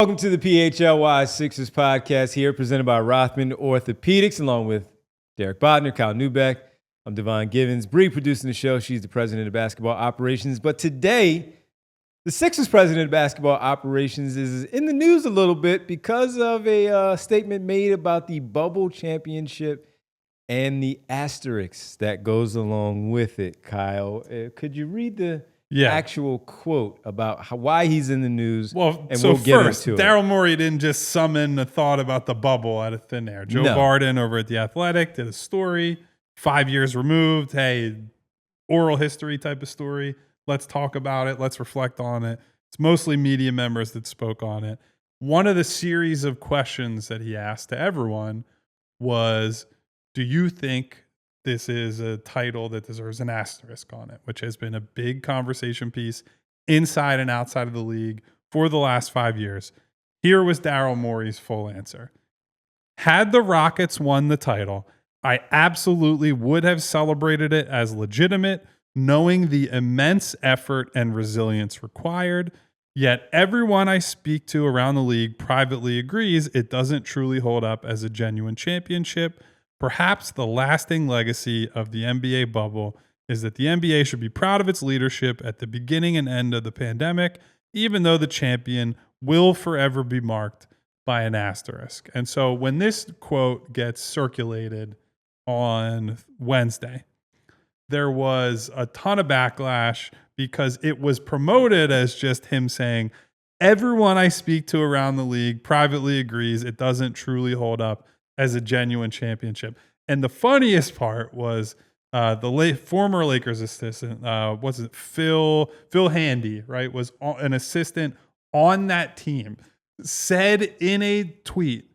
Welcome to the PHLY Sixers podcast here, presented by Rothman Orthopedics, along with Derek Bodner, Kyle Newbeck. I'm Devon Givens. Bree producing the show. She's the president of basketball operations. But today, the Sixers president of basketball operations is in the news a little bit because of a statement made about the bubble championship and the asterisk that goes along with it. Kyle, could you read the actual quote about why he's in the news? Well, and so we'll get first, into it. Daryl Morey didn't just summon a thought about the bubble out of thin air. Joe Barden over at The Athletic did a story, 5 years removed. Hey, oral history type of story. Let's talk about it. Let's reflect on it. It's mostly media members that spoke on it. One of the series of questions that he asked to everyone was, do you think this is a title that deserves an asterisk on it, which has been a big conversation piece inside and outside of the league for the last 5 years? Here was Daryl Morey's full answer. Had the Rockets won the title, I absolutely would have celebrated it as legitimate, knowing the immense effort and resilience required. Yet everyone I speak to around the league privately agrees it doesn't truly hold up as a genuine championship. Perhaps the lasting legacy of the NBA bubble is that the NBA should be proud of its leadership at the beginning and end of the pandemic, even though the champion will forever be marked by an asterisk. And so when this quote gets circulated on Wednesday, there was a ton of backlash because it was promoted as just him saying, everyone I speak to around the league privately agrees it doesn't truly hold up as a genuine championship. And the funniest part was the former Lakers assistant, Phil Handy, right, was an assistant on that team, said in a tweet,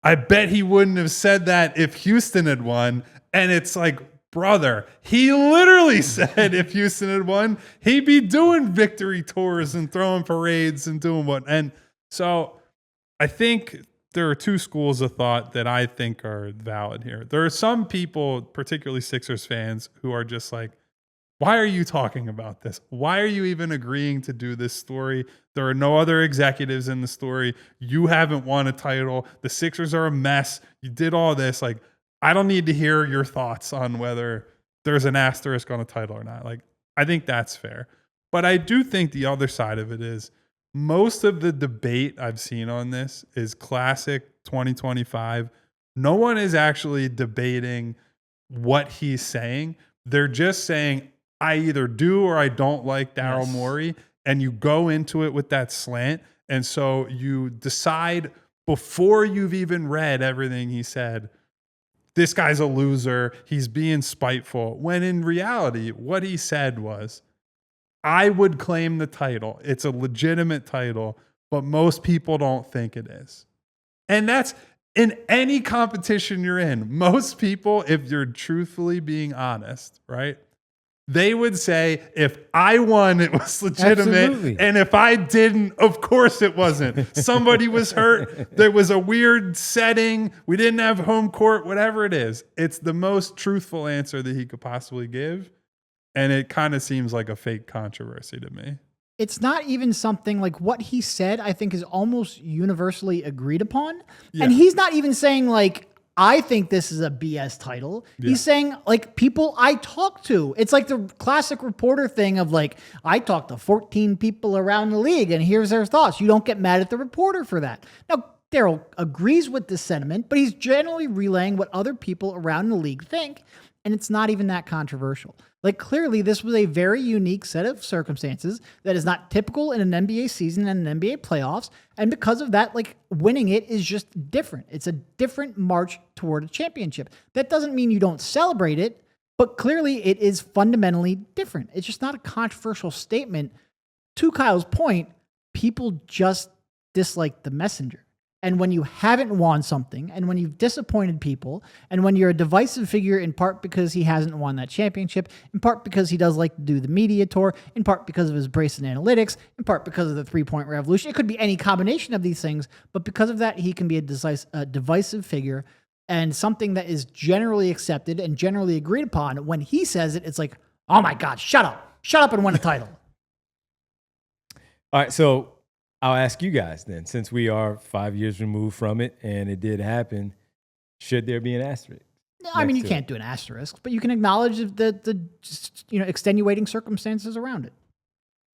I bet he wouldn't have said that if Houston had won. And it's like, brother, he literally said if Houston had won, he'd be doing victory tours and throwing parades and doing what. And so I think there are two schools of thought that I think are valid here. There are some people, particularly Sixers fans, who are just like, why are you talking about this? Why are you even agreeing to do this story? There are no other executives in the story. You haven't won a title. The Sixers are a mess. You did all this. Like, I don't need to hear your thoughts on whether there's an asterisk on a title or not. Like, I think that's fair. But I do think the other side of it is most of the debate I've seen on this is classic 2025. No one is actually debating what he's saying. They're just saying, I either do or I don't like Daryl Morey. And you go into it with that slant. And so you decide before you've even read everything he said, this guy's a loser. He's being spiteful. When in reality, what he said was, I would claim the title. It's a legitimate title, but most people don't think it is. And that's in any competition you're in. Most people, if you're truthfully being honest, right? They would say, if I won, it was legitimate. Absolutely. And if I didn't, of course it wasn't. Somebody was hurt. There was a weird setting. We didn't have home court, whatever it is. It's the most truthful answer that he could possibly give. And it kind of seems like a fake controversy to me. It's not even something like what he said, I think, is almost universally agreed upon. Yeah. And he's not even saying like, I think this is a BS title. Yeah. He's saying like people I talk to. It's like the classic reporter thing of like, I talked to 14 people around the league and here's their thoughts. You don't get mad at the reporter for that. Now, Daryl agrees with this sentiment, but he's generally relaying what other people around the league think. And it's not even that controversial. Like clearly this was a very unique set of circumstances that is not typical in an NBA season and an NBA playoffs. And because of that, like winning it is just different. It's a different march toward a championship. That doesn't mean you don't celebrate it, but clearly it is fundamentally different. It's just not a controversial statement. To Kyle's point, people just dislike the messenger. And when you haven't won something, and when you've disappointed people, and when you're a divisive figure in part because he hasn't won that championship, in part because he does like to do the media tour, in part because of his brace and analytics, in part because of the three-point revolution, it could be any combination of these things, but because of that, he can be a divisive figure and something that is generally accepted and generally agreed upon. When he says it, it's like, oh my God, shut up and win a title. All right, so I'll ask you guys then, since we are 5 years removed from it and it did happen, should there be an asterisk? I mean, you can't do an asterisk, but you can acknowledge the extenuating circumstances around it.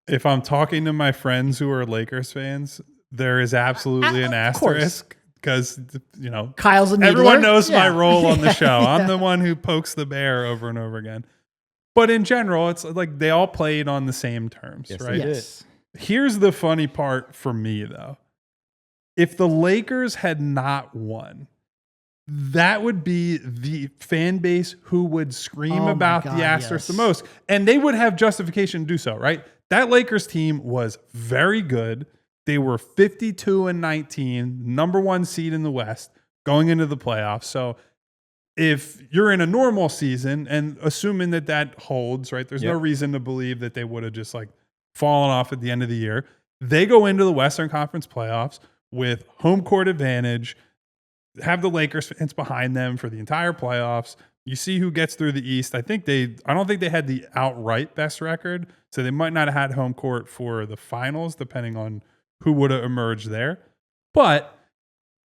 If I'm talking to my friends who are Lakers fans, there is absolutely an asterisk because, Kyle's a needler. Everyone knows my role on the show. I'm the one who pokes the bear over and over again. But in general, it's like they all played on the same terms, right? Yes. Here's the funny part for me, though. If the Lakers had not won, that would be the fan base who would scream about the asterisk the most. And they would have justification to do so, right? That Lakers team was very good. They were 52-19, number one seed in the West going into the playoffs. So if you're in a normal season and assuming that holds, right? There's no reason to believe that they would have just like fallen off at the end of the year. They go into the Western Conference playoffs with home court advantage, have the Lakers fans behind them for the entire playoffs. You see who gets through the East. I don't think they had the outright best record, so they might not have had home court for the finals, depending on who would have emerged there. But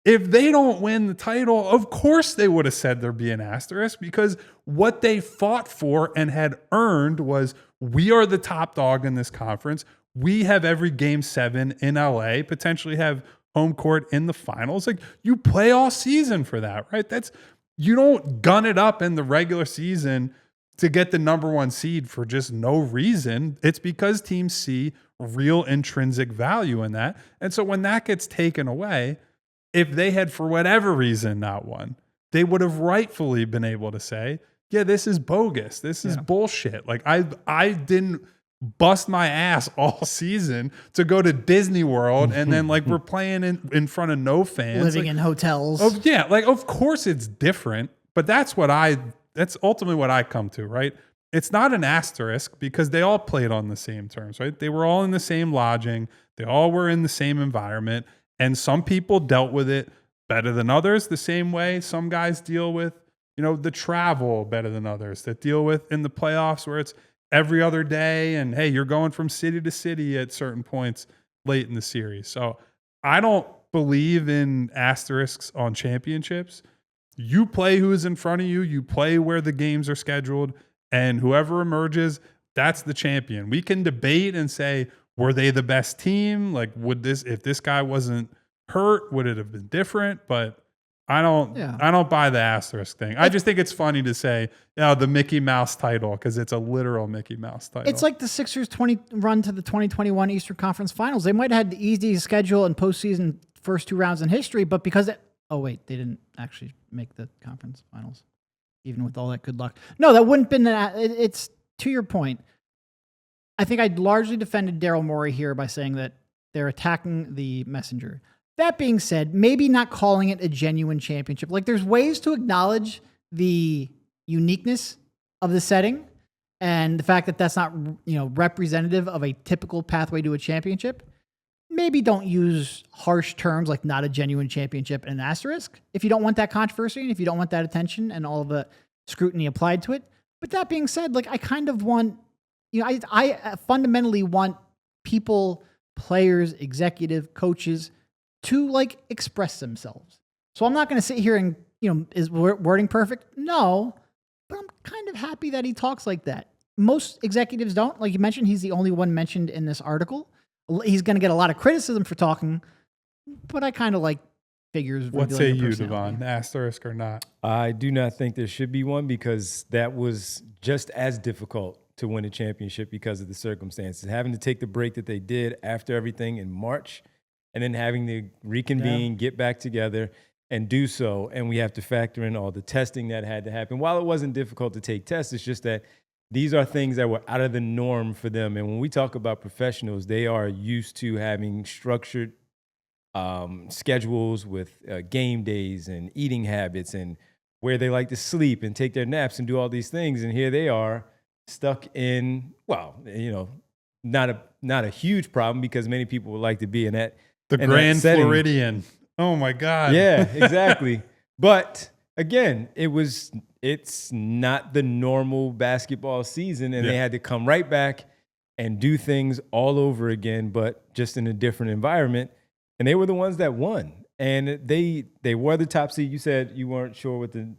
if they don't win the title, of course they would have said there'd be an asterisk, because what they fought for and had earned was, we are the top dog in this conference. We have every game 7 in LA, potentially have home court in the finals. Like, you play all season for that, right? You don't gun it up in the regular season to get the number one seed for just no reason. It's because teams see real intrinsic value in that. And so when that gets taken away, if they had, for whatever reason, not won, they would have rightfully been able to say, yeah, this is bogus. This is bullshit. Like, I didn't bust my ass all season to go to Disney World, and then like we're playing in front of no fans, living in hotels. Of course it's different, but that's ultimately what I come to, right? It's not an asterisk because they all played on the same terms, right? They were all in the same lodging. They all were in the same environment, and some people dealt with it better than others the same way some guys deal with, the travel better than others, that deal with in the playoffs where it's every other day, and hey, you're going from city to city at certain points late in the series. So I don't believe in asterisks on championships. You play who is in front of you. You play where the games are scheduled, and whoever emerges, that's the champion. We can debate and say, were they the best team? Like, if this guy wasn't hurt, would it have been different? But I don't buy the asterisk thing. I just think it's funny to say, the Mickey Mouse title, because it's a literal Mickey Mouse title. It's like the Sixers' run to the 2021 Eastern Conference Finals. They might have had the easiest schedule and postseason first 2 rounds in history, but because they didn't actually make the conference finals, even with all that good luck. No, that wouldn't have been it's to your point. I think I largely defended Daryl Morey here by saying that they're attacking the messenger. That being said, maybe not calling it a genuine championship. Like, there's ways to acknowledge the uniqueness of the setting and the fact that that's not, representative of a typical pathway to a championship. Maybe don't use harsh terms like not a genuine championship and an asterisk if you don't want that controversy and if you don't want that attention and all of the scrutiny applied to it. But that being said, like, I kind of want, I fundamentally want people, players, executive, coaches to like express themselves. So I'm not going to sit here and, is wording perfect? No, but I'm kind of happy that he talks like that. Most executives don't. Like you mentioned, he's the only one mentioned in this article. He's going to get a lot of criticism for talking, but I kind of like figures. What say you, Devon? Asterisk or not? I do not think there should be one, because that was just as difficult to win a championship because of the circumstances. Having to take the break that they did after everything in March, and then having to reconvene, get back together, and do so. And we have to factor in all the testing that had to happen. While it wasn't difficult to take tests, it's just that these are things that were out of the norm for them. And when we talk about professionals, they are used to having structured schedules with game days and eating habits and where they like to sleep and take their naps and do all these things. And here they are stuck in, not a huge problem, because many people would like to be in that. The Grand Floridian. Oh my God. Yeah, exactly. But again, it's not the normal basketball season, and they had to come right back and do things all over again. But just in a different environment. And they were the ones that won. And they were the top seed. You said you weren't sure what the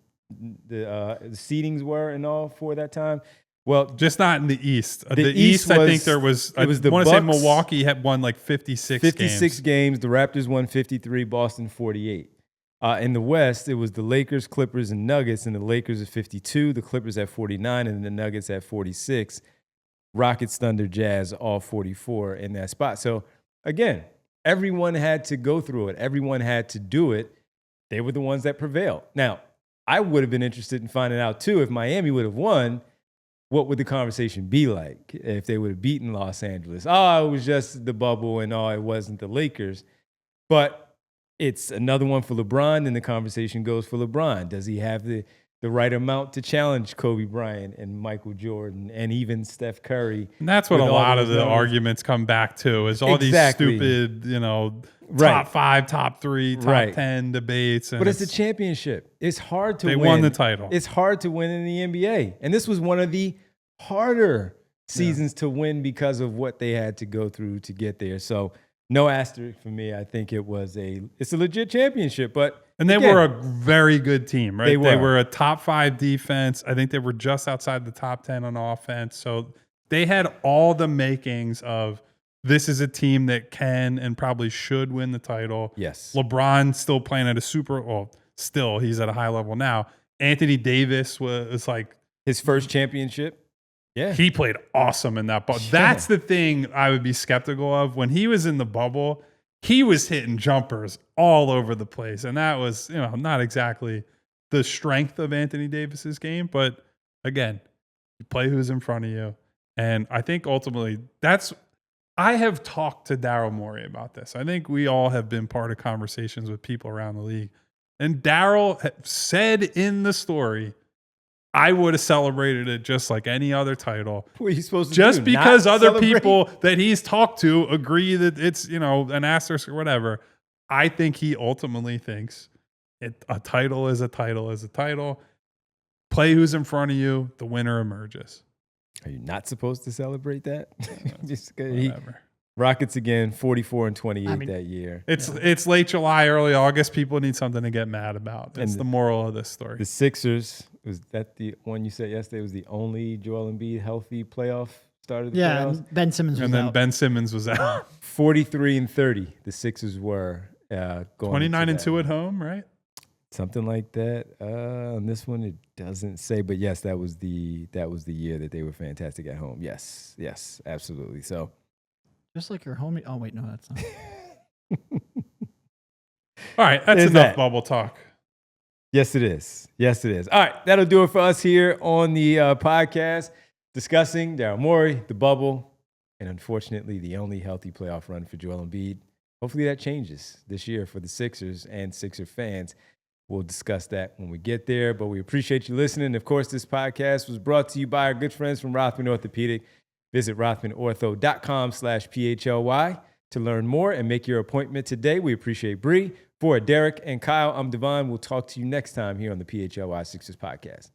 seedings were and all for that time. Well, just not in the East. The East, I think there was. I want to say Milwaukee had won like 56 games. The Raptors won 53, Boston 48. In the West, it was the Lakers, Clippers, and Nuggets, and the Lakers at 52, the Clippers at 49, and the Nuggets at 46. Rockets, Thunder, Jazz, all 44 in that spot. So again, everyone had to go through it. Everyone had to do it. They were the ones that prevailed. Now, I would have been interested in finding out too, if Miami would have won, what would the conversation be like if they would have beaten Los Angeles? Oh, it was just the bubble and it wasn't the Lakers. But it's another one for LeBron, and the conversation goes for LeBron. Does he have the right amount to challenge Kobe Bryant and Michael Jordan and even Steph Curry? And that's what a lot of the arguments come back to, is all these stupid, top 5, top 3, top 10 debates. But it's a championship. It's hard to win. They won the title. It's hard to win in the NBA. And this was one of the harder seasons to win because of what they had to go through to get there. So no asterisk for me. I think it's a legit championship. And they were a very good team, right? They were a top 5 defense. I think they were just outside the top 10 on offense. So they had all the makings of, this is a team that can and probably should win the title. Yes. LeBron still playing at he's at a high level now. Anthony Davis was like his first championship. Yeah. He played awesome in that bubble. That's the thing I would be skeptical of. When he was in the bubble, he was hitting jumpers all over the place. And that was, not exactly the strength of Anthony Davis's game. But again, you play who's in front of you. And I think ultimately I have talked to Daryl Morey about this. I think we all have been part of conversations with people around the league. And Daryl said in the story, I would have celebrated it just like any other title. What are you supposed to just do? Because Not other celebrate? People that he's talked to agree that it's, an asterisk or whatever. I think he ultimately thinks a title is a title is a title. Play who's in front of you, the winner emerges. Are you not supposed to celebrate that? Just whatever. Rockets again, 44 and 28 that year. It's late July, early August. People need something to get mad about. That's the moral of this story. The Sixers, was that the one you said yesterday was the only Joel Embiid healthy playoff start of the playoffs? And Ben Simmons was out. Ben Simmons was out. 43 and 30, the Sixers were going 29-2 at home, right? Something like that. On this one, it doesn't say, but yes, that was the year that they were fantastic at home. Yes, absolutely. So, just like your homie. Oh wait, no, that's not. All right, that's enough bubble talk. Yes, it is. All right, that'll do it for us here on the podcast, discussing Daryl Morey, the bubble, and unfortunately, the only healthy playoff run for Joel Embiid. Hopefully that changes this year for the Sixers and Sixer fans. We'll discuss that when we get there, but we appreciate you listening. Of course, this podcast was brought to you by our good friends from Rothman Orthopedic. Visit rothmanortho.com/PHLY to learn more and make your appointment today. We appreciate Bree. For Derek and Kyle, I'm Devon. We'll talk to you next time here on the PHLY Sixers podcast.